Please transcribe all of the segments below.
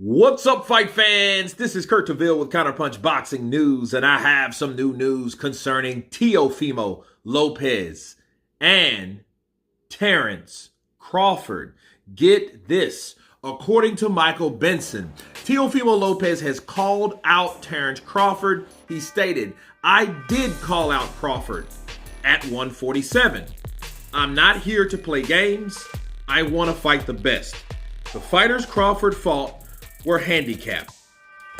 What's up, fight fans? This is Kurt Taville with Counterpunch Boxing News, and I have some new news concerning Teofimo Lopez and Terence Crawford. Get this. According to Michael Benson, Teofimo Lopez has called out Terence Crawford. He stated, "I did call out Crawford at 147. I'm not here to play games. I want to fight the best. The fighters Crawford fought were handicapped.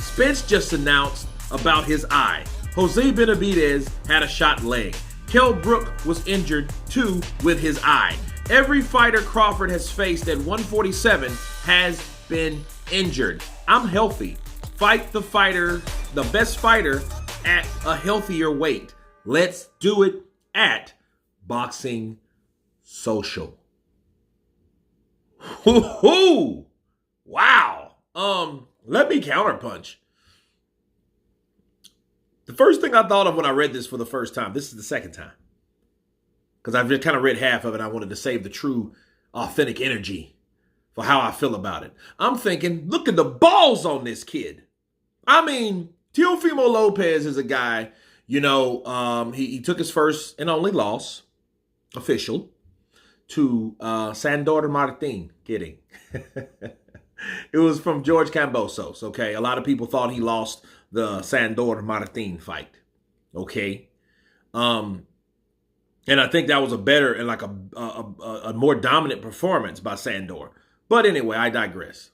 Spence just announced about his eye. Jose Benavidez had a shot leg. Kell Brook was injured too with his eye. Every fighter Crawford has faced at 147 has been injured. I'm healthy. Fight the fighter, the best fighter at a healthier weight. Let's do it at Boxing Social." Hoo-hoo! Wow. Let me counterpunch. The first thing I thought of when I read this for the first time, this is the second time, because I've just kind of read half of it. I wanted to save the true, authentic energy for how I feel about it. I'm thinking, look at the balls on this kid. I mean, Teofimo Lopez is a guy, he took his first and only loss, official, to Sandor Martin. Kidding. It was from George Kambosos, okay? A lot of people thought he lost the Sandor Martin fight, okay? And I think that was a better and like a more dominant performance by Sandor. But anyway, I digress.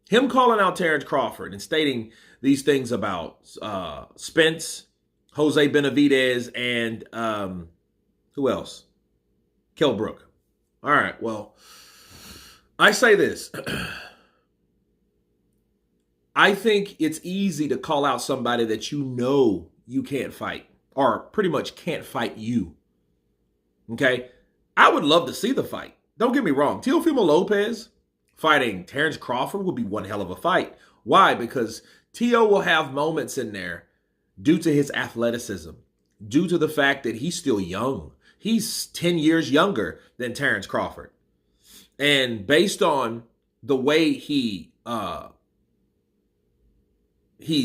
Him calling out Terence Crawford and stating these things about Spence, Jose Benavidez, and who else? Kell Brook. All right, well, I say this. I think it's easy to call out somebody that you know you can't fight, or pretty much can't fight you. Okay? I would love to see the fight. Don't get me wrong. Teofimo Lopez fighting Terence Crawford would be one hell of a fight. Why? Because Teo will have moments in there due to his athleticism, due to the fact that he's still young. He's 10 years younger than Terence Crawford. And based on the way he's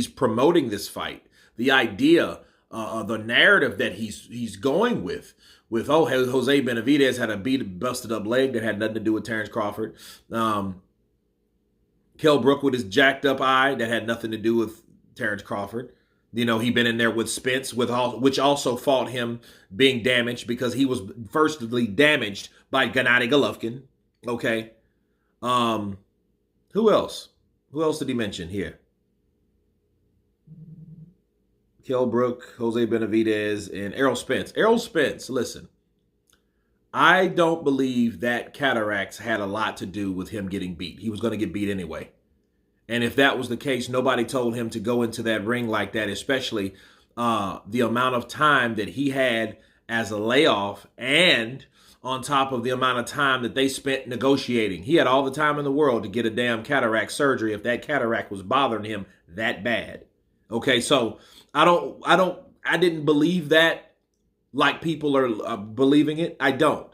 promoting this fight, the idea, the narrative that he's going with Jose Benavidez had a busted up leg that had nothing to do with Terence Crawford. Kell Brook with his jacked up eye that had nothing to do with Terence Crawford. He been in there with Spence, which also fought him being damaged because he was firstly damaged by Gennady Golovkin. Okay. Who else? Who else did he mention here? Kell Brook, Jose Benavidez, and Errol Spence. Errol Spence, listen. I don't believe that cataracts had a lot to do with him getting beat. He was going to get beat anyway. And if that was the case, nobody told him to go into that ring like that, especially the amount of time that he had as a layoff and on top of the amount of time that they spent negotiating. He had all the time in the world to get a damn cataract surgery if that cataract was bothering him that bad. Okay, so I didn't believe that like people are believing it. I don't.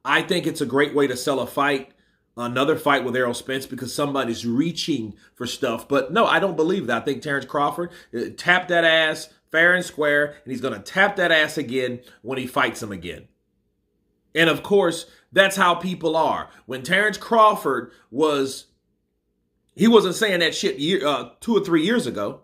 I think it's a great way to sell a fight. Another fight with Errol Spence because somebody's reaching for stuff. But no, I don't believe that. I think Terence Crawford tapped that ass fair and square, and he's going to tap that ass again when he fights him again. And of course, that's how people are. When Terence Crawford he wasn't saying that shit 2 or 3 years ago.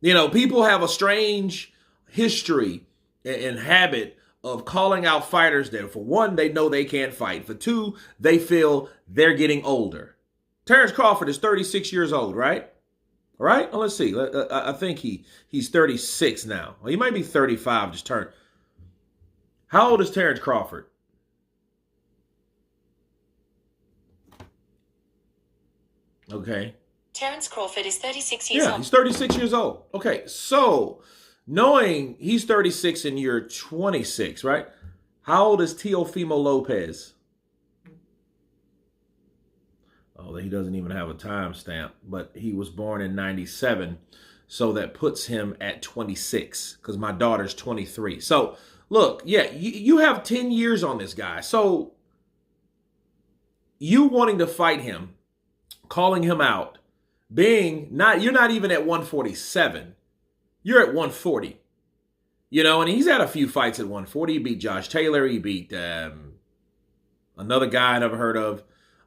People have a strange history and habit of calling out fighters that, for one, they know they can't fight. For two, they feel they're getting older. Terence Crawford is 36 years old, right? All right? Well, let's see. I think he's 36 now. Well, he might be 35, just turned. How old is Terence Crawford? Okay. Terence Crawford is 36 years old. Yeah, he's 36 years old. Okay, so knowing he's 36 and you're 26, right? How old is Teofimo Lopez? Oh, he doesn't even have a timestamp, but he was born in 97. So that puts him at 26 because my daughter's 23. So look, yeah, you have 10 years on this guy. So you wanting to fight him, calling him out, you're not even at 147. You're at 140. And he's had a few fights at 140. He beat Josh Taylor. He beat another guy I never heard of.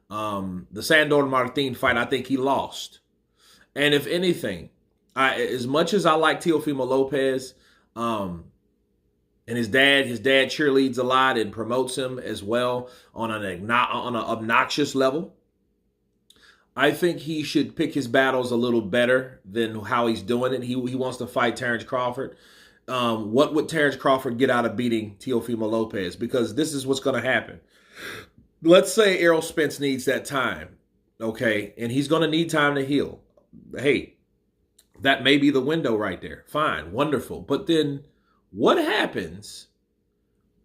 The Sandor Martin fight, I think he lost. And if anything, as much as I like Teofimo Lopez, and his dad cheerleads a lot and promotes him as well on an obnoxious level. I think he should pick his battles a little better than how he's doing it. He wants to fight Terence Crawford. What would Terence Crawford get out of beating Teofimo Lopez? Because this is what's going to happen. Let's say Errol Spence needs that time, okay? And he's going to need time to heal. Hey, that may be the window right there. Fine, wonderful. But then what happens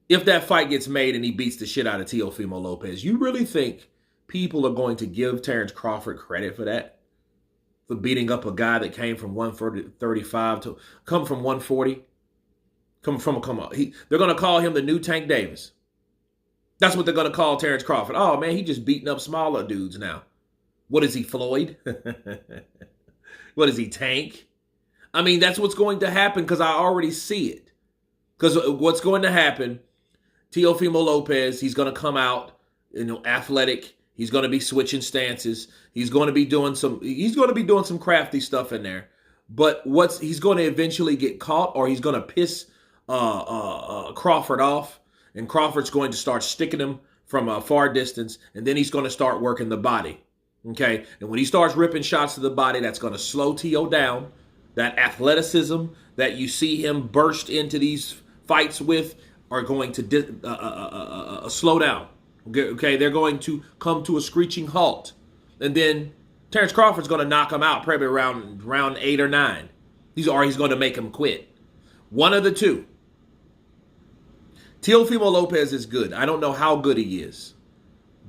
if that fight gets made and he beats the shit out of Teofimo Lopez? You really think people are going to give Terence Crawford credit for that? For beating up a guy that came from 135 to come from 140? They're going to call him the new Tank Davis. That's what they're going to call Terence Crawford. Oh, man, he just beating up smaller dudes now. What is he, Floyd? What is he, Tank? I mean, that's what's going to happen because I already see it. Because what's going to happen, Teofimo Lopez, he's going to come out, athletic. He's going to be switching stances. He's going to be doing some crafty stuff in there. But he's going to eventually get caught, or he's going to piss Crawford off, and Crawford's going to start sticking him from a far distance, and then he's going to start working the body. Okay? And when he starts ripping shots to the body, that's going to slow Teo down. That athleticism that you see him burst into these fights with are going to slow down. Okay, they're going to come to a screeching halt. And then Terence Crawford's going to knock him out probably around round 8 or 9. He's going to make him quit. One of the two. Teofimo Lopez is good. I don't know how good he is.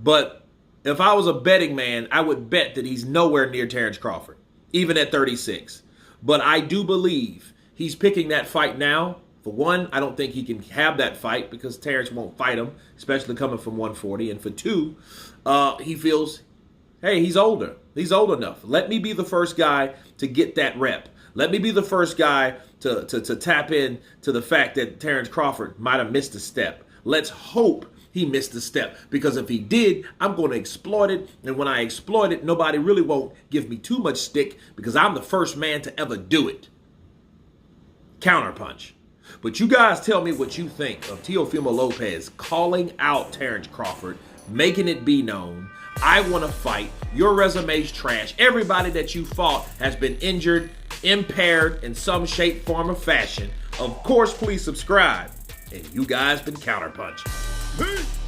But if I was a betting man, I would bet that he's nowhere near Terence Crawford, even at 36. But I do believe he's picking that fight now. For one, I don't think he can have that fight because Terence won't fight him, especially coming from 140. And for two, he feels, hey, he's older. He's old enough. Let me be the first guy to get that rep. Let me be the first guy to tap in to the fact that Terence Crawford might have missed a step. Let's hope he missed a step, because if he did, I'm going to exploit it. And when I exploit it, nobody really won't give me too much stick because I'm the first man to ever do it. Counterpunch. But you guys tell me what you think of Teofimo Lopez calling out Terence Crawford, making it be known, I want to fight. Your resume's trash. Everybody that you fought has been injured, impaired in some shape, form, or fashion. Of course, please subscribe. And you guys been Counterpunch. Peace.